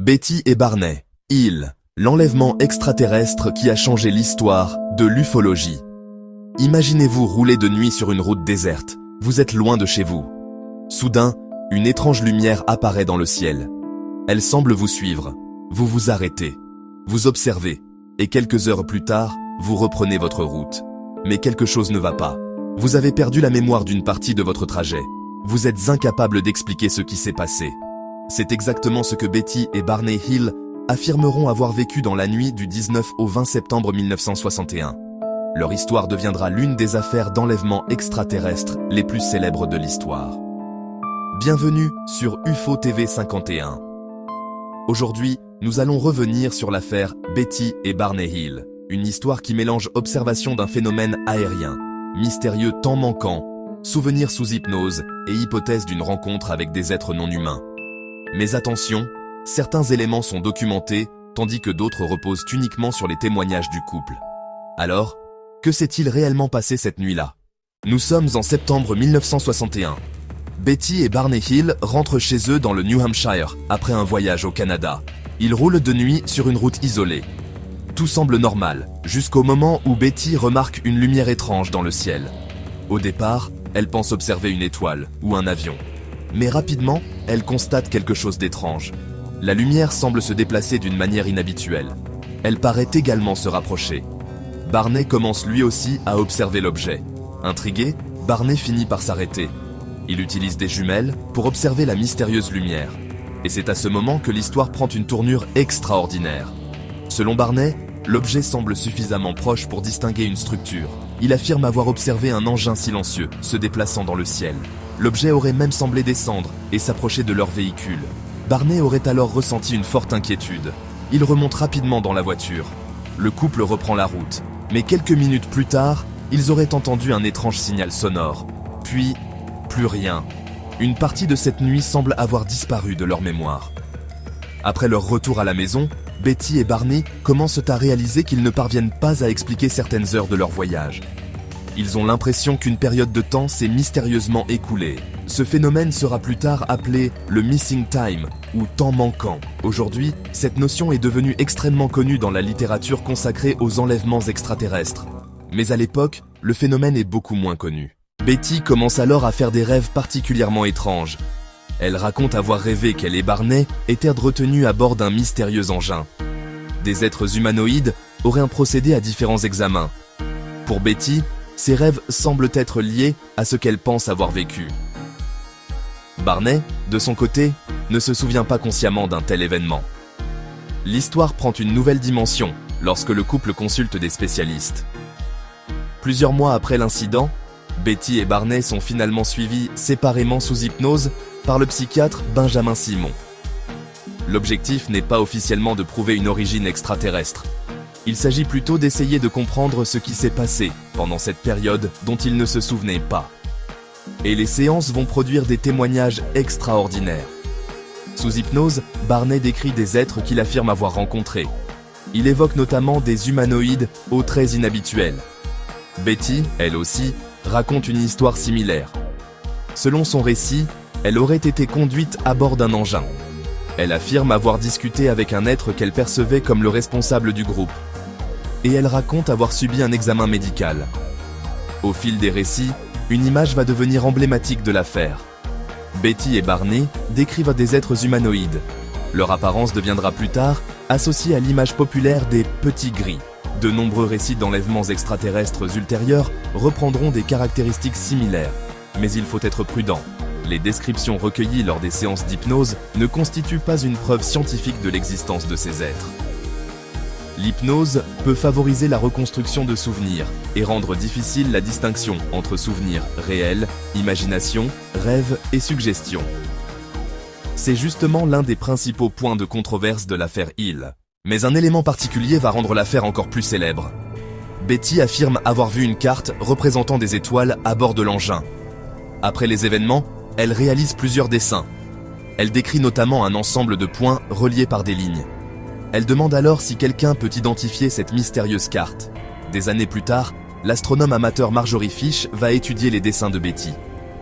Betty et Barney, Hill, l'enlèvement extraterrestre qui a changé l'histoire de l'ufologie. Imaginez-vous rouler de nuit sur une route déserte, vous êtes loin de chez vous. Soudain, une étrange lumière apparaît dans le ciel. Elle semble vous suivre, vous vous arrêtez, vous observez, et quelques heures plus tard, vous reprenez votre route. Mais quelque chose ne va pas. Vous avez perdu la mémoire d'une partie de votre trajet. Vous êtes incapable d'expliquer ce qui s'est passé. C'est exactement ce que Betty et Barney Hill affirmeront avoir vécu dans la nuit du 19 au 20 septembre 1961. Leur histoire deviendra l'une des affaires d'enlèvement extraterrestre les plus célèbres de l'histoire. Bienvenue sur UFO TV 51. Aujourd'hui, nous allons revenir sur l'affaire Betty et Barney Hill, une histoire qui mélange observation d'un phénomène aérien, mystérieux temps manquant, souvenirs sous hypnose et hypothèse d'une rencontre avec des êtres non humains. Mais attention, certains éléments sont documentés, tandis que d'autres reposent uniquement sur les témoignages du couple. Alors, que s'est-il réellement passé cette nuit-là? Nous sommes en septembre 1961. Betty et Barney Hill rentrent chez eux dans le New Hampshire après un voyage au Canada. Ils roulent de nuit sur une route isolée. Tout semble normal, jusqu'au moment où Betty remarque une lumière étrange dans le ciel. Au départ, elle pense observer une étoile ou un avion. Mais rapidement, elle constate quelque chose d'étrange. La lumière semble se déplacer d'une manière inhabituelle. Elle paraît également se rapprocher. Barney commence lui aussi à observer l'objet. Intrigué, Barney finit par s'arrêter. Il utilise des jumelles pour observer la mystérieuse lumière. Et c'est à ce moment que l'histoire prend une tournure extraordinaire. Selon Barney, l'objet semble suffisamment proche pour distinguer une structure. Il affirme avoir observé un engin silencieux se déplaçant dans le ciel. L'objet aurait même semblé descendre et s'approcher de leur véhicule. Barney aurait alors ressenti une forte inquiétude. Il remonte rapidement dans la voiture. Le couple reprend la route. Mais quelques minutes plus tard, ils auraient entendu un étrange signal sonore. Puis, plus rien. Une partie de cette nuit semble avoir disparu de leur mémoire. Après leur retour à la maison, Betty et Barney commencent à réaliser qu'ils ne parviennent pas à expliquer certaines heures de leur voyage. Ils ont l'impression qu'une période de temps s'est mystérieusement écoulée. Ce phénomène sera plus tard appelé le missing time, ou temps manquant. Aujourd'hui, cette notion est devenue extrêmement connue dans la littérature consacrée aux enlèvements extraterrestres. Mais à l'époque, le phénomène est beaucoup moins connu. Betty commence alors à faire des rêves particulièrement étranges. Elle raconte avoir rêvé qu'elle et Barney étaient retenus à bord d'un mystérieux engin. Des êtres humanoïdes auraient procédé à différents examens. Pour Betty, ces rêves semblent être liés à ce qu'elle pense avoir vécu. Barney, de son côté, ne se souvient pas consciemment d'un tel événement. L'histoire prend une nouvelle dimension lorsque le couple consulte des spécialistes. Plusieurs mois après l'incident, Betty et Barney sont finalement suivis séparément sous hypnose par le psychiatre Benjamin Simon. L'objectif n'est pas officiellement de prouver une origine extraterrestre. Il s'agit plutôt d'essayer de comprendre ce qui s'est passé pendant cette période dont ils ne se souvenaient pas. Et les séances vont produire des témoignages extraordinaires. Sous hypnose, Barney décrit des êtres qu'il affirme avoir rencontrés. Il évoque notamment des humanoïdes aux traits inhabituels. Betty, elle aussi, raconte une histoire similaire. Selon son récit, elle aurait été conduite à bord d'un engin. Elle affirme avoir discuté avec un être qu'elle percevait comme le responsable du groupe. Et elle raconte avoir subi un examen médical. Au fil des récits, une image va devenir emblématique de l'affaire. Betty et Barney décrivent des êtres humanoïdes. Leur apparence deviendra plus tard associée à l'image populaire des petits gris. De nombreux récits d'enlèvements extraterrestres ultérieurs reprendront des caractéristiques similaires. Mais il faut être prudent. Les descriptions recueillies lors des séances d'hypnose ne constituent pas une preuve scientifique de l'existence de ces êtres. L'hypnose peut favoriser la reconstruction de souvenirs et rendre difficile la distinction entre souvenirs réels, imagination, rêve et suggestion. C'est justement l'un des principaux points de controverse de l'affaire Hill. Mais un élément particulier va rendre l'affaire encore plus célèbre. Betty affirme avoir vu une carte représentant des étoiles à bord de l'engin. Après les événements, elle réalise plusieurs dessins. Elle décrit notamment un ensemble de points reliés par des lignes. Elle demande alors si quelqu'un peut identifier cette mystérieuse carte. Des années plus tard, l'astronome amateur Marjorie Fish va étudier les dessins de Betty.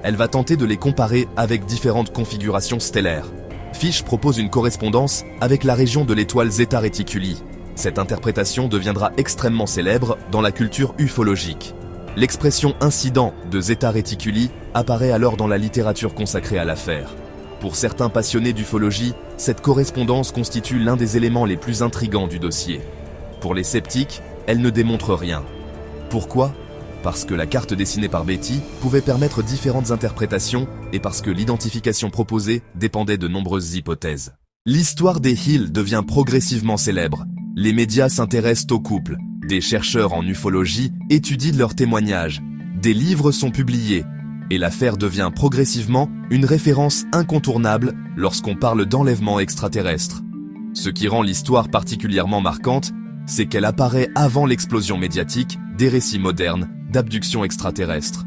Elle va tenter de les comparer avec différentes configurations stellaires. Fish propose une correspondance avec la région de l'étoile Zeta Reticuli. Cette interprétation deviendra extrêmement célèbre dans la culture ufologique. L'expression « incident » de Zeta Reticuli apparaît alors dans la littérature consacrée à l'affaire. Pour certains passionnés d'ufologie, cette correspondance constitue l'un des éléments les plus intrigants du dossier. Pour les sceptiques, elle ne démontre rien. Pourquoi ? Parce que la carte dessinée par Betty pouvait permettre différentes interprétations et parce que l'identification proposée dépendait de nombreuses hypothèses. L'histoire des Hill devient progressivement célèbre. Les médias s'intéressent au couple. Des chercheurs en ufologie étudient leurs témoignages. Des livres sont publiés. Et l'affaire devient progressivement une référence incontournable lorsqu'on parle d'enlèvement extraterrestre. Ce qui rend l'histoire particulièrement marquante, c'est qu'elle apparaît avant l'explosion médiatique des récits modernes d'abduction extraterrestre.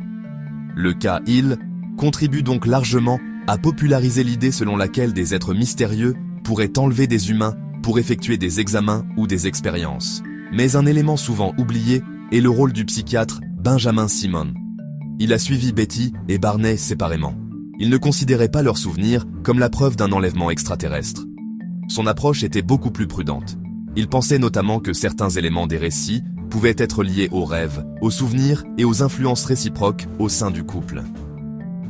Le cas Hill contribue donc largement à populariser l'idée selon laquelle des êtres mystérieux pourraient enlever des humains pour effectuer des examens ou des expériences. Mais un élément souvent oublié est le rôle du psychiatre Benjamin Simon. Il a suivi Betty et Barney séparément. Il ne considérait pas leurs souvenirs comme la preuve d'un enlèvement extraterrestre. Son approche était beaucoup plus prudente. Il pensait notamment que certains éléments des récits pouvaient être liés aux rêves, aux souvenirs et aux influences réciproques au sein du couple.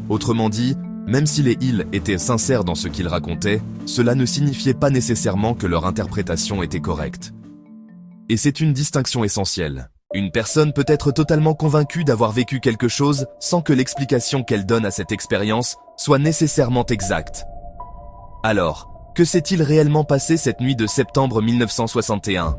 Autrement dit, même si les Hill étaient sincères dans ce qu'ils racontaient, cela ne signifiait pas nécessairement que leur interprétation était correcte. Et c'est une distinction essentielle. Une personne peut être totalement convaincue d'avoir vécu quelque chose sans que l'explication qu'elle donne à cette expérience soit nécessairement exacte. Alors, que s'est-il réellement passé cette nuit de septembre 1961 ?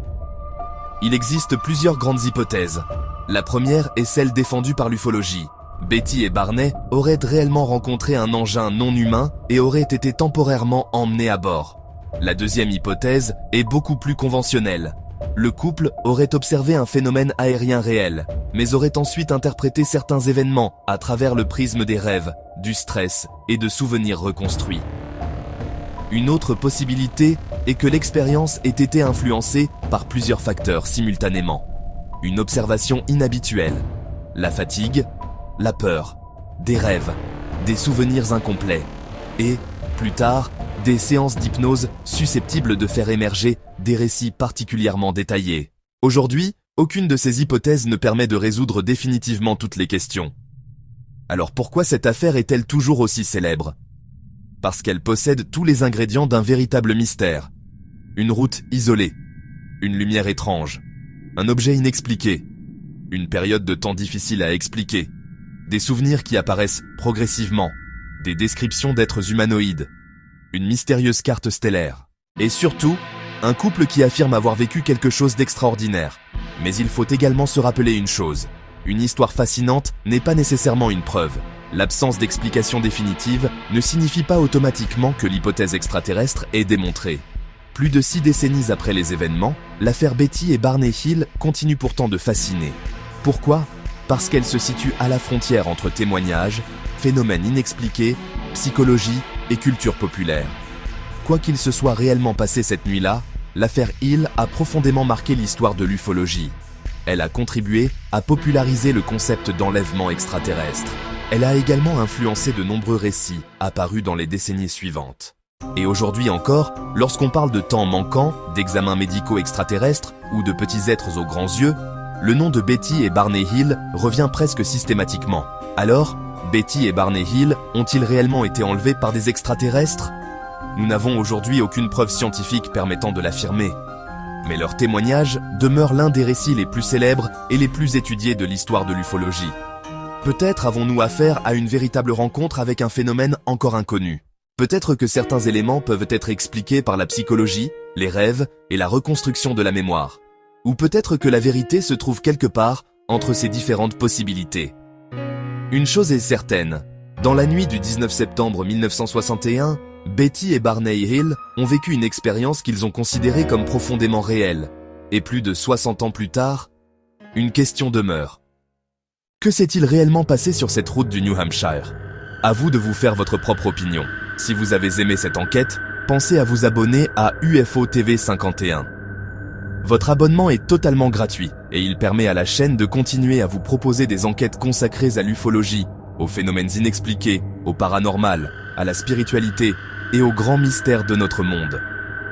Il existe plusieurs grandes hypothèses. La première est celle défendue par l'ufologie. Betty et Barney auraient réellement rencontré un engin non humain et auraient été temporairement emmenés à bord. La deuxième hypothèse est beaucoup plus conventionnelle. Le couple aurait observé un phénomène aérien réel, mais aurait ensuite interprété certains événements à travers le prisme des rêves, du stress et de souvenirs reconstruits. Une autre possibilité est que l'expérience ait été influencée par plusieurs facteurs simultanément. Une observation inhabituelle, la fatigue, la peur, des rêves, des souvenirs incomplets et, plus tard, des séances d'hypnose susceptibles de faire émerger des récits particulièrement détaillés. Aujourd'hui, aucune de ces hypothèses ne permet de résoudre définitivement toutes les questions. Alors pourquoi cette affaire est-elle toujours aussi célèbre ? Parce qu'elle possède tous les ingrédients d'un véritable mystère. Une route isolée, une lumière étrange, un objet inexpliqué, une période de temps difficile à expliquer, des souvenirs qui apparaissent progressivement, des descriptions d'êtres humanoïdes, une mystérieuse carte stellaire, et surtout, un couple qui affirme avoir vécu quelque chose d'extraordinaire. Mais il faut également se rappeler une chose, une histoire fascinante n'est pas nécessairement une preuve. L'absence d'explication définitive ne signifie pas automatiquement que l'hypothèse extraterrestre est démontrée. Plus de 6 décennies après les événements, l'affaire Betty et Barney Hill continue pourtant de fasciner. Pourquoi ? Parce qu'elle se situe à la frontière entre témoignages, phénomènes inexpliqués, psychologie et culture populaire. Quoi qu'il se soit réellement passé cette nuit-là, l'affaire Hill a profondément marqué l'histoire de l'ufologie. Elle a contribué à populariser le concept d'enlèvement extraterrestre. Elle a également influencé de nombreux récits apparus dans les décennies suivantes. Et aujourd'hui encore, lorsqu'on parle de temps manquant, d'examens médicaux extraterrestres ou de petits êtres aux grands yeux, le nom de Betty et Barney Hill revient presque systématiquement. Alors, Betty et Barney Hill ont-ils réellement été enlevés par des extraterrestres ? Nous n'avons aujourd'hui aucune preuve scientifique permettant de l'affirmer. Mais leur témoignage demeure l'un des récits les plus célèbres et les plus étudiés de l'histoire de l'ufologie. Peut-être avons-nous affaire à une véritable rencontre avec un phénomène encore inconnu. Peut-être que certains éléments peuvent être expliqués par la psychologie, les rêves et la reconstruction de la mémoire. Ou peut-être que la vérité se trouve quelque part entre ces différentes possibilités. Une chose est certaine, dans la nuit du 19 septembre 1961, Betty et Barney Hill ont vécu une expérience qu'ils ont considérée comme profondément réelle. Et plus de 60 ans plus tard, une question demeure. Que s'est-il réellement passé sur cette route du New Hampshire ? À vous de vous faire votre propre opinion. Si vous avez aimé cette enquête, pensez à vous abonner à UFO TV 51. Votre abonnement est totalement gratuit et il permet à la chaîne de continuer à vous proposer des enquêtes consacrées à l'ufologie, aux phénomènes inexpliqués, au paranormal, à la spiritualité et aux grands mystères de notre monde.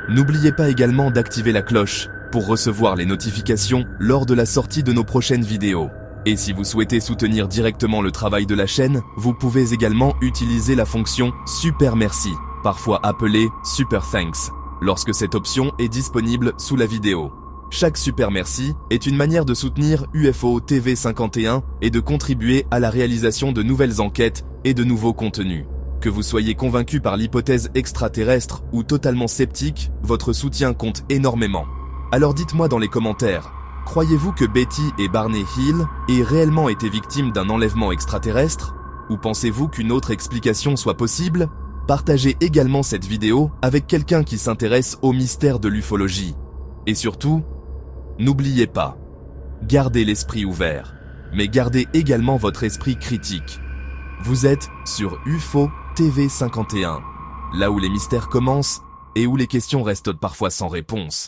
N'oubliez pas également d'activer la cloche pour recevoir les notifications lors de la sortie de nos prochaines vidéos. Et si vous souhaitez soutenir directement le travail de la chaîne, vous pouvez également utiliser la fonction Super Merci, parfois appelée Super Thanks, lorsque cette option est disponible sous la vidéo. Chaque Super Merci est une manière de soutenir UFO TV 51 et de contribuer à la réalisation de nouvelles enquêtes et de nouveaux contenus. Que vous soyez convaincu par l'hypothèse extraterrestre ou totalement sceptique, votre soutien compte énormément. Alors dites-moi dans les commentaires, croyez-vous que Betty et Barney Hill aient réellement été victimes d'un enlèvement extraterrestre? Ou pensez-vous qu'une autre explication soit possible? Partagez également cette vidéo avec quelqu'un qui s'intéresse au mystère de l'ufologie. Et surtout, n'oubliez pas, gardez l'esprit ouvert, mais gardez également votre esprit critique. Vous êtes sur UFO TV 51, là où les mystères commencent et où les questions restent parfois sans réponse.